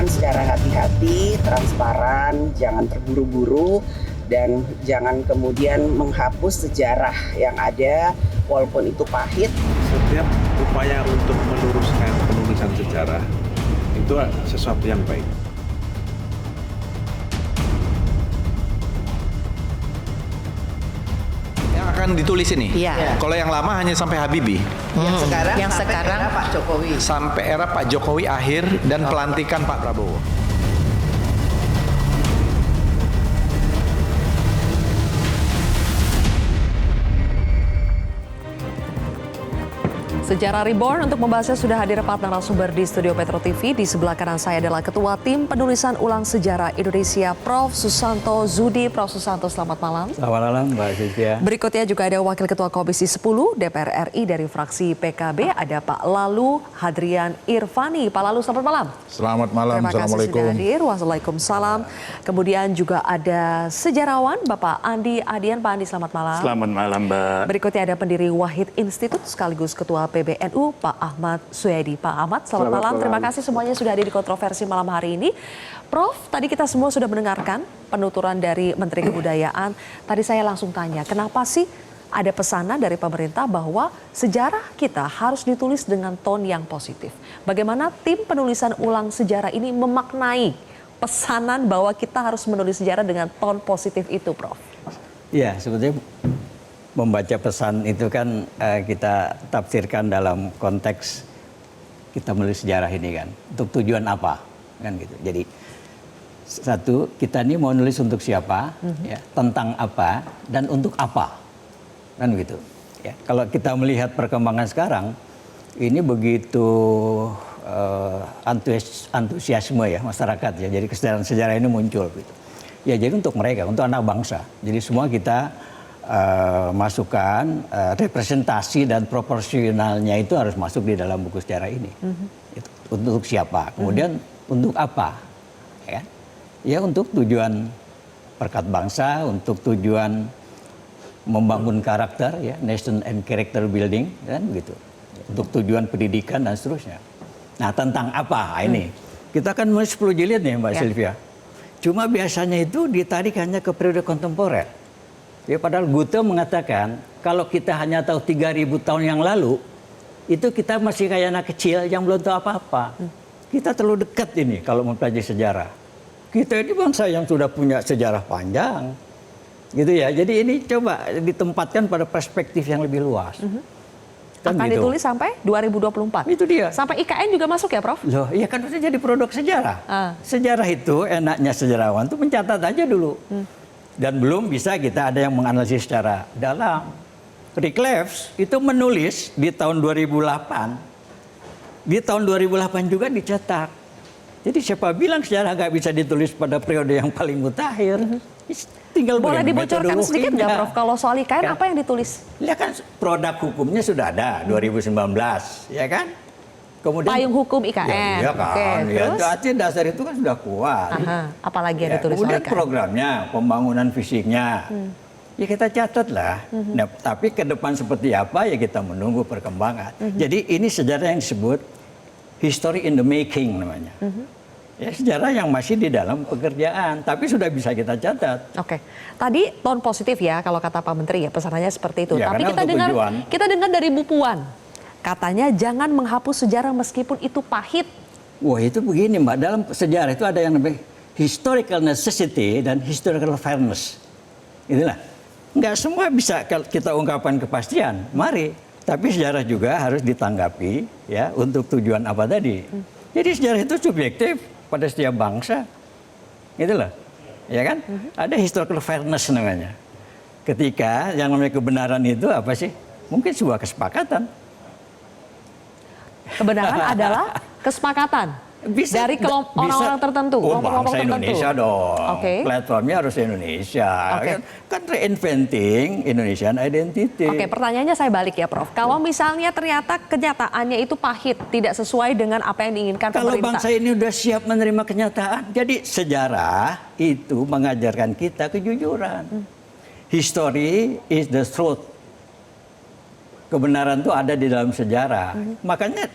lakukan secara hati-hati, transparan, jangan terburu-buru, dan jangan kemudian menghapus sejarah yang ada walaupun itu pahit. Setiap upaya untuk meluruskan penulisan sejarah itu sesuatu yang baik. Yang akan ditulis ini? Iya. Kalau yang lama hanya sampai Habibie. Yang sekarang era Pak Jokowi. Sampai era Pak Jokowi akhir dan pelantikan Pak Prabowo. Sejarah Reborn untuk membahasnya sudah hadir 4 narasumber di studio Metro TV. Di sebelah kanan saya adalah Ketua Tim Penulisan Ulang Sejarah Indonesia, Prof. Susanto Zudi. Prof. Susanto, selamat malam. Selamat malam, Mbak Sylvia. Berikutnya juga ada Wakil Ketua Komisi 10 DPR RI dari fraksi PKB, ada Pak Lalu Hadrian Irvani. Pak Lalu, selamat malam. Selamat malam, Terima kasih Assalamualaikum. sudah hadir. Waalaikumsalam. Kemudian juga ada sejarawan Bapak Andi Adian. Pak Andi, selamat malam. Selamat malam, Mbak. Berikutnya ada pendiri Wahid Institute sekaligus Ketua PBNU, Pak Ahmad Suyadi. Pak Ahmad, selamat malam. Terima kasih semuanya sudah hadir di kontroversi malam hari ini. Prof, tadi kita semua sudah mendengarkan penuturan dari Menteri Kebudayaan. Tadi saya langsung tanya, kenapa sih ada pesanan dari pemerintah bahwa sejarah kita harus ditulis dengan ton yang positif? Bagaimana tim penulisan ulang sejarah ini memaknai pesanan bahwa kita harus menulis sejarah dengan ton positif itu, Prof? Iya, sebetulnya membaca pesan itu kan kita tafsirkan dalam konteks kita menulis sejarah ini kan. Untuk tujuan apa? Kan gitu. Jadi satu, kita ini mau nulis untuk siapa, ya, tentang apa, dan untuk apa. Kan begitu. Ya, kalau kita melihat perkembangan sekarang, ini begitu antusiasme ya masyarakat ya. Jadi kesadaran sejarah ini muncul gitu. Ya jadi untuk mereka, untuk anak bangsa. Jadi semua kita masukkan representasi dan proporsionalnya itu harus masuk di dalam buku sejarah ini. Itu, untuk siapa? Kemudian untuk apa? Ya untuk tujuan perkat bangsa, untuk tujuan membangun karakter, ya, nation and character building, kan begitu. Untuk tujuan pendidikan dan seterusnya. Nah tentang apa ini? Kita kan menulis 10 jilid nih Mbak Sylvia. Cuma biasanya itu ditarik hanya ke periode kontemporer. Ya, padahal Goethe mengatakan kalau kita hanya tahu 3.000 tahun yang lalu, itu kita masih kayak anak kecil yang belum tahu apa-apa. Kita terlalu dekat ini kalau mempelajari sejarah. Kita ini bangsa yang sudah punya sejarah panjang. Gitu ya. Jadi ini coba ditempatkan pada perspektif yang lebih luas. Kan akan gitu. ditulis sampai 2024. Itu dia. Sampai IKN juga masuk ya, Prof? Loh, iya kan harusnya jadi produk sejarah. Sejarah itu enaknya sejarawan itu mencatat aja dulu. Dan belum bisa kita ada yang menganalisis secara dalam. Rick Leves itu menulis di tahun 2008. Di tahun 2008 juga dicetak. Jadi siapa bilang sejarah nggak bisa ditulis pada periode yang paling mutakhir? Tinggal boleh dibocorkan sedikit nggak, Prof? Kalau soal IKN apa yang ditulis? Ya kan produk hukumnya sudah ada 2019, ya kan? Kemudian payung hukum IKN. Ya kan. Oke, Ya, terus? artinya dasar itu kan sudah kuat. Apalagi yang Ya, ditulis soal kemudian IKN? programnya, pembangunan fisiknya. Ya kita catat lah. Nah, tapi ke depan seperti apa ya kita menunggu perkembangan. Jadi ini sejarah yang disebut history in the making namanya. Ya, sejarah yang masih di dalam pekerjaan, tapi sudah bisa kita catat. Oke, tadi ton positif ya kalau kata Pak Menteri ya, pesanannya seperti itu. Ya, Tapi karena kita dengar dari Bu Puan, katanya jangan menghapus sejarah meskipun itu pahit. Wah itu begini Mbak, dalam sejarah itu ada yang namanya historical necessity dan historical fairness. Inilah, nggak semua bisa kita ungkapkan kepastian. Mari, tapi sejarah juga harus ditanggapi ya untuk tujuan apa tadi. Jadi sejarah itu subjektif pada setiap bangsa, itulah, ya kan? Ada historical fairness namanya. Ketika yang namanya kebenaran itu apa sih? Mungkin sebuah kesepakatan. Kebenaran adalah kesepakatan dari orang-orang tertentu, kelompok-kelompok tertentu. Indonesia dong. Platformnya harus Indonesia. Kan reinventing Indonesian identity. Oke, pertanyaannya saya balik ya, Prof. Kalau misalnya ternyata kenyataannya itu pahit, tidak sesuai dengan apa yang diinginkan Kalau pemerintah. bangsa ini udah siap menerima kenyataan. Jadi sejarah itu mengajarkan kita kejujuran. History is the truth. Kebenaran itu ada di dalam sejarah. Makanya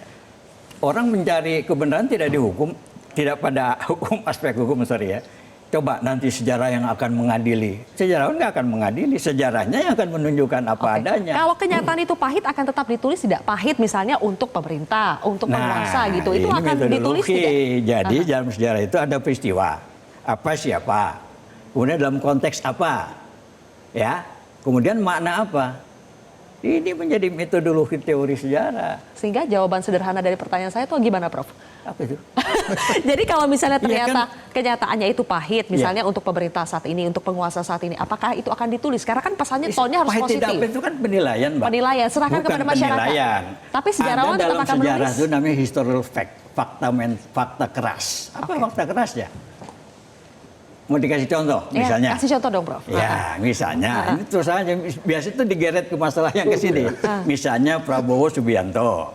orang mencari kebenaran tidak dihukum, tidak pada hukum, aspek hukum, sorry ya. Coba nanti sejarah yang akan mengadili. Sejarawan nggak akan mengadili, sejarahnya yang akan menunjukkan apa adanya. Kalau kenyataan itu pahit akan tetap ditulis tidak? Pahit misalnya untuk pemerintah, untuk penguasa gitu. Itu ini akan ditulis metodologi. tidak? Jadi dalam sejarah itu ada peristiwa. Apa siapa? Kemudian dalam konteks apa? Ya. Kemudian makna apa? Ini menjadi metodologi teori sejarah. Sehingga jawaban sederhana dari pertanyaan saya itu gimana, Prof? Apa itu? Jadi kalau misalnya Iya ternyata kan? kenyataannya itu pahit, misalnya untuk pemerintah saat ini, untuk penguasa saat ini, apakah itu akan ditulis? Karena kan pesannya tone-nya harus Pahit positif. tidak itu kan penilaian, Mbak. Penilaian, serahkan Bukan kepada masyarakat. penilaian. Tapi sejarawan ada tetap dalam akan sejarah menulis. itu namanya historical fact, fakta keras. Apa fakta kerasnya? Mau dikasih contoh, Ya, misalnya. kasih contoh dong, Prof. Ya, misalnya, ini terus aja, biasa itu digeret ke masalah yang ke sini. Misalnya Prabowo Subianto,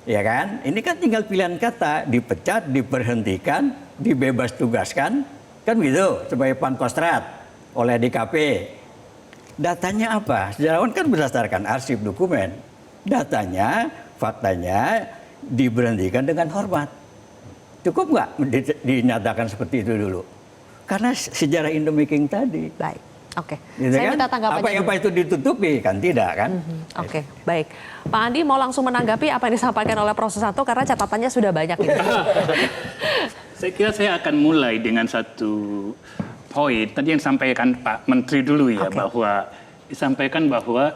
ya kan? Ini kan tinggal pilihan kata, dipecat, diberhentikan, dibebas tugaskan, kan gitu, sebagai pangkostrat oleh DKP. Datanya apa? Sejarawan kan berdasarkan arsip dokumen. Datanya, faktanya diberhentikan dengan hormat. Cukup nggak dinyatakan seperti itu dulu? Karena sejarah Indomaking tadi. Baik, oke. Gitu Saya kan? minta tanggapannya dulu. Apa itu ditutupi? Kan tidak kan? Oke, baik. Pak Andi mau langsung menanggapi apa yang disampaikan oleh Prof. Susanto karena catatannya sudah banyak ini. Saya kira saya akan mulai dengan satu poin tadi yang disampaikan Pak Menteri dulu ya, bahwa disampaikan bahwa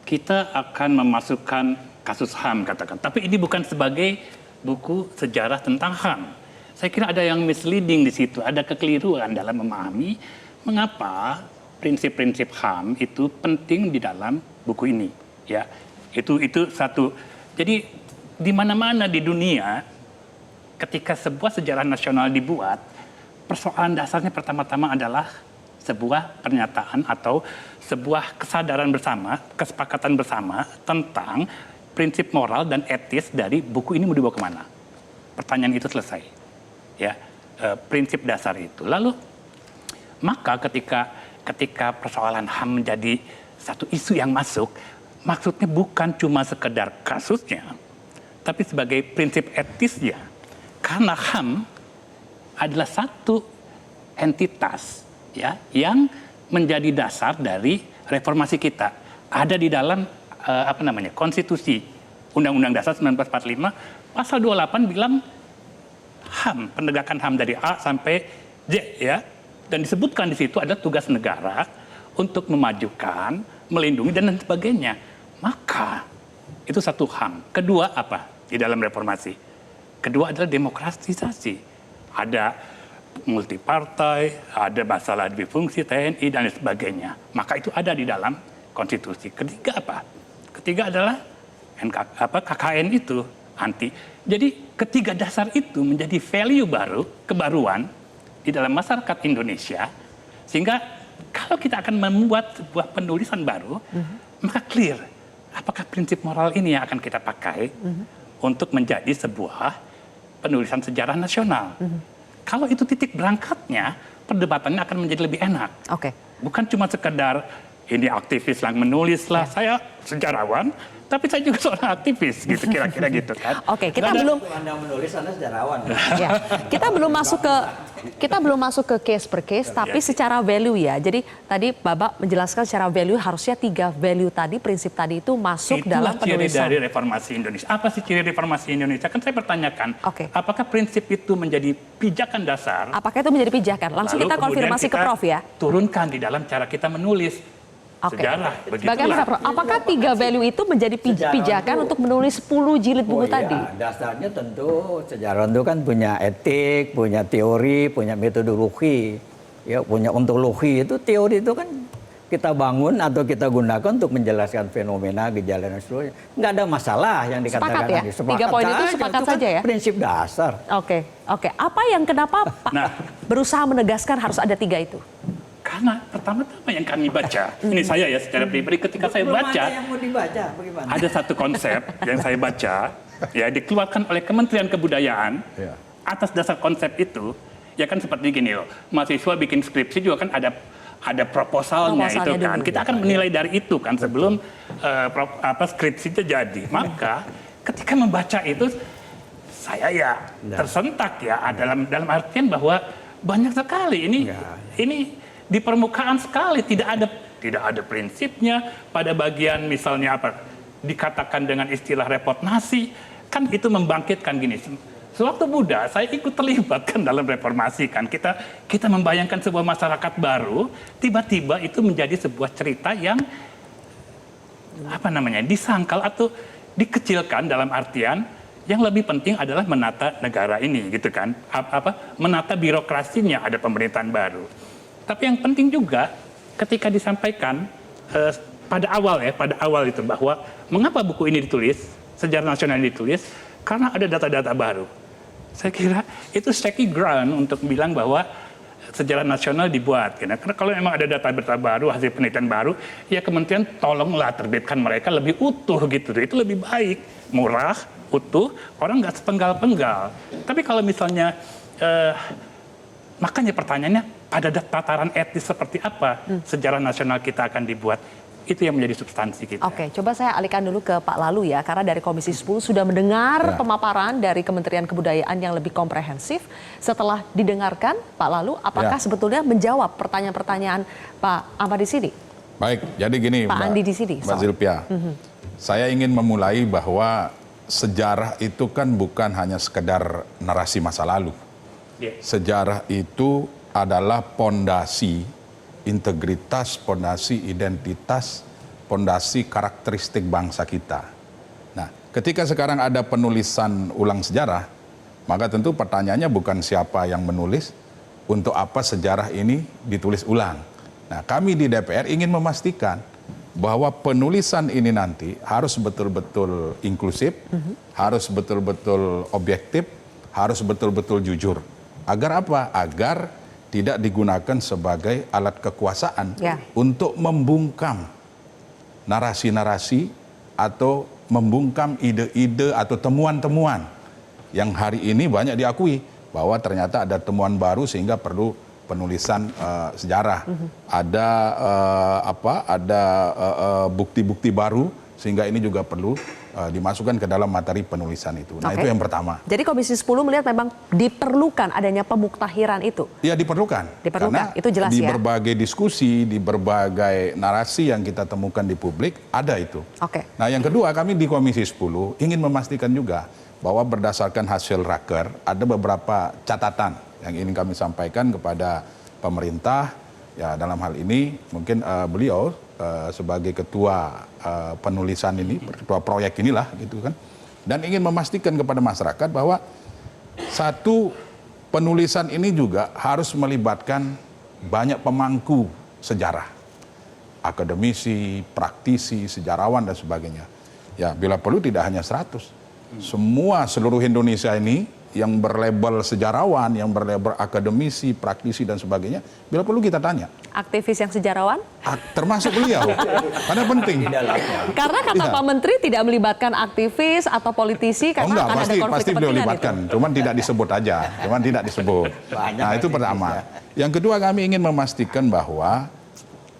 kita akan memasukkan kasus HAM katakan. Tapi ini bukan sebagai buku sejarah tentang HAM. Saya kira ada yang misleading di situ, ada kekeliruan dalam memahami mengapa prinsip-prinsip HAM itu penting di dalam buku ini. Ya, itu satu. Jadi di mana-mana di dunia ketika sebuah sejarah nasional dibuat, persoalan dasarnya pertama-tama adalah sebuah pernyataan atau sebuah kesadaran bersama, kesepakatan bersama tentang prinsip moral dan etis dari buku ini mau dibawa kemana. Pertanyaan itu selesai. Ya, prinsip dasar itu. Lalu, maka ketika persoalan HAM menjadi satu isu yang masuk, maksudnya bukan cuma sekedar kasusnya, tapi sebagai prinsip etisnya. Karena HAM adalah satu entitas ya yang menjadi dasar dari reformasi kita. Ada di dalam konstitusi Undang-Undang Dasar 1945 pasal 28 bilang HAM, penegakan HAM dari A sampai Z ya. Dan disebutkan di situ ada tugas negara untuk memajukan, melindungi dan sebagainya. Maka itu satu HAM. Kedua apa di dalam reformasi? Kedua adalah demokratisasi. Ada multipartai, ada masalah difungsi TNI dan sebagainya. Maka itu ada di dalam konstitusi. Ketiga apa? Ketiga adalah KKN itu anti. Jadi ketiga dasar itu menjadi value baru, kebaruan di dalam masyarakat Indonesia. Sehingga kalau kita akan membuat sebuah penulisan baru, maka clear apakah prinsip moral ini yang akan kita pakai untuk menjadi sebuah penulisan sejarah nasional. Kalau itu titik berangkatnya, perdebatannya akan menjadi lebih enak. Bukan cuma sekedar ini aktivis yang menulis lah, saya sejarawan, tapi saya juga seorang aktivis, gitu kira-kira gitu kan. Kita belum. Anda menulis, Anda sejarawan. Ya, kita belum masuk ke case per case, tapi secara value ya. Jadi tadi Bapak menjelaskan secara value harusnya 3 value tadi, prinsip tadi itu masuk dalam penulisan. Itulah ciri dari reformasi Indonesia. Apa sih ciri reformasi Indonesia? Kan saya pertanyakan, apakah prinsip itu menjadi pijakan dasar? Apakah itu menjadi pijakan? Langsung kita konfirmasi ke Prof ya. Turunkan di dalam cara kita menulis. Sejarah, bagaimana Prof? Apakah 3 value itu menjadi pijakan untuk menulis 10 jilid buku tadi? Dasarnya tentu sejarawan itu kan punya etik, punya teori, punya metodologi, ya punya ontologi. Itu teori itu kan kita bangun atau kita gunakan untuk menjelaskan fenomena, gejala dan seterusnya. Nggak ada masalah yang dikatakan sepakat ya? tadi. 3 poin itu sepakat saja ya? Prinsip dasar. Oke. Apa yang kenapa Pak berusaha menegaskan harus ada 3 itu? Karena pertama-tama yang kami baca, ini saya ya secara pribadi ketika saya baca, yang mau dibaca, bagaimana? Ada satu konsep yang saya baca, ya dikeluarkan oleh Kementerian Kebudayaan, atas dasar konsep itu, ya kan seperti gini loh, mahasiswa bikin skripsi juga kan ada proposalnya itu kan, kita akan menilai dari itu kan sebelum skripsinya jadi. Maka ketika membaca itu, saya ya tersentak ya dalam artian bahwa banyak sekali ini di permukaan sekali, tidak ada prinsipnya pada bagian misalnya dikatakan dengan istilah repot nasi, kan itu membangkitkan gini. Sewaktu muda saya ikut terlibat kan dalam reformasi kan, kita membayangkan sebuah masyarakat baru, tiba-tiba itu menjadi sebuah cerita yang disangkal atau dikecilkan dalam artian yang lebih penting adalah menata negara ini gitu kan, menata birokrasinya, ada pemerintahan baru. Tapi yang penting juga ketika disampaikan pada awal itu bahwa mengapa buku ini ditulis, sejarah nasional ini ditulis, karena ada data-data baru. Saya kira itu shaky ground untuk bilang bahwa sejarah nasional dibuat. Karena kalau memang ada data-data baru, hasil penelitian baru, ya kementerian tolonglah terbitkan mereka lebih utuh gitu. Itu lebih baik, murah, utuh, orang nggak sepenggal-penggal. Tapi kalau misalnya, makanya pertanyaannya pada tataran etis seperti apa sejarah nasional kita akan dibuat. Itu yang menjadi substansi kita. Oke, coba saya alihkan dulu ke Pak Lalu ya, karena dari Komisi 10 sudah mendengar pemaparan dari Kementerian Kebudayaan yang lebih komprehensif. Setelah didengarkan, Pak Lalu, apakah sebetulnya menjawab pertanyaan-pertanyaan Pak Ahmad di sini? Baik, jadi gini Pak Andi di sini. Mbak Zilpia, saya ingin memulai bahwa sejarah itu kan bukan hanya sekedar narasi masa lalu. Sejarah itu adalah pondasi integritas, pondasi identitas, pondasi karakteristik bangsa kita. Nah, ketika sekarang ada penulisan ulang sejarah, maka tentu pertanyaannya bukan siapa yang menulis, untuk apa sejarah ini ditulis ulang. Nah, kami di DPR ingin memastikan bahwa penulisan ini nanti harus betul-betul inklusif, harus betul-betul objektif, harus betul-betul jujur. Agar apa? Agar tidak digunakan sebagai alat kekuasaan untuk membungkam narasi-narasi atau membungkam ide-ide atau temuan-temuan yang hari ini banyak diakui bahwa ternyata ada temuan baru sehingga perlu penulisan sejarah. Ada bukti-bukti baru sehingga ini juga perlu dimasukkan ke dalam materi penulisan itu. Nah, itu yang pertama. Jadi Komisi 10 melihat memang diperlukan adanya pemuktahiran itu? Ya, diperlukan. Karena itu jelas di berbagai diskusi, di berbagai narasi yang kita temukan di publik, ada itu. Nah, yang kedua, kami di Komisi 10 ingin memastikan juga bahwa berdasarkan hasil raker, ada beberapa catatan yang ingin kami sampaikan kepada pemerintah. Ya, dalam hal ini mungkin beliau sebagai ketua penulisan ini, ketua proyek inilah gitu kan, dan ingin memastikan kepada masyarakat bahwa satu, penulisan ini juga harus melibatkan banyak pemangku sejarah, akademisi, praktisi, sejarawan dan sebagainya. Ya, bila perlu tidak hanya 100, seluruh Indonesia ini yang berlabel sejarawan, yang berlabel akademisi, praktisi dan sebagainya, bila perlu kita tanya. Aktivis yang sejarawan? Termasuk beliau, karena penting. Karena kata Pak Menteri tidak melibatkan aktivis atau politisi karena akan ada konflik pasti beliau kepentingan libatkan, cuman tidak disebut aja, Nah, itu pertama. Yang kedua, kami ingin memastikan bahwa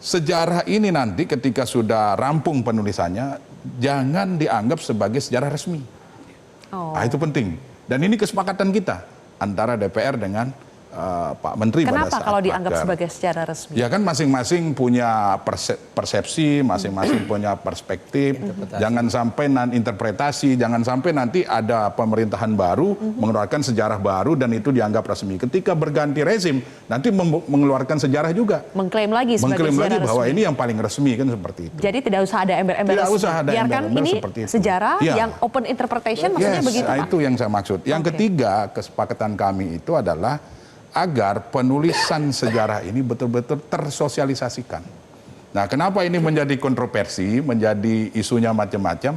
sejarah ini nanti ketika sudah rampung penulisannya, jangan dianggap sebagai sejarah resmi. Nah, itu penting. Dan ini kesepakatan kita antara DPR dengan Pak Menteri pada saat Kenapa kalau dianggap raker. sebagai secara resmi? Ya kan masing-masing punya persepsi, masing-masing punya perspektif. Jangan sampai interpretasi, jangan sampai nanti ada pemerintahan baru mengeluarkan sejarah baru dan itu dianggap resmi. Ketika berganti rezim, nanti mengeluarkan sejarah juga. Mengklaim lagi sebagai sejarah resmi. Bahwa ini yang paling resmi kan seperti itu. Jadi tidak usah ada embel-embel Tidak resmi. usah ada Biarkan embel-embel ini seperti itu. sejarah yang open interpretation, maksudnya begitu Pak? Itu yang saya maksud. Yang ketiga, kesepakatan kami itu adalah agar penulisan sejarah ini betul-betul tersosialisasikan. Nah, kenapa ini menjadi kontroversi, menjadi isunya macam-macam?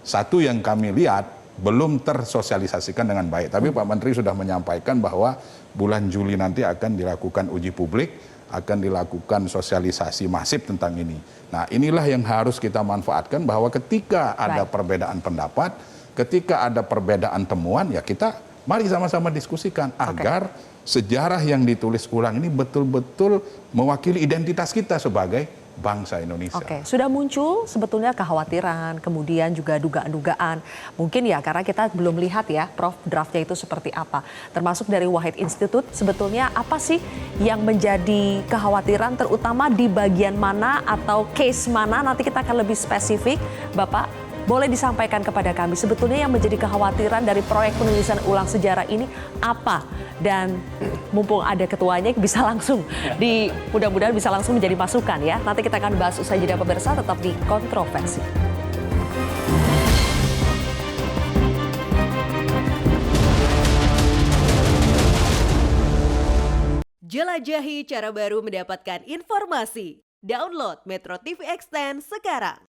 Satu yang kami lihat belum tersosialisasikan dengan baik. Tapi Pak Menteri sudah menyampaikan bahwa bulan Juli nanti akan dilakukan uji publik, akan dilakukan sosialisasi masif tentang ini. Nah, inilah yang harus kita manfaatkan bahwa ketika ada perbedaan pendapat, ketika ada perbedaan temuan, ya kita mari sama-sama diskusikan agar sejarah yang ditulis ulang ini betul-betul mewakili identitas kita sebagai bangsa Indonesia. Oke, sudah muncul sebetulnya kekhawatiran, kemudian juga dugaan-dugaan. Mungkin ya karena kita belum lihat ya, Prof, draftnya itu seperti apa. Termasuk dari Wahid Institute, sebetulnya apa sih yang menjadi kekhawatiran terutama di bagian mana atau case mana, nanti kita akan lebih spesifik. Bapak, boleh disampaikan kepada kami sebetulnya yang menjadi kekhawatiran dari proyek penulisan ulang sejarah ini apa? Dan mumpung ada ketuanya bisa langsung mudah-mudahan bisa langsung menjadi masukan ya. Nanti kita akan bahas usai jeda pemirsa, tetap di Kontroversi. Jelajahi cara baru mendapatkan informasi. Download Metro TV Extend sekarang.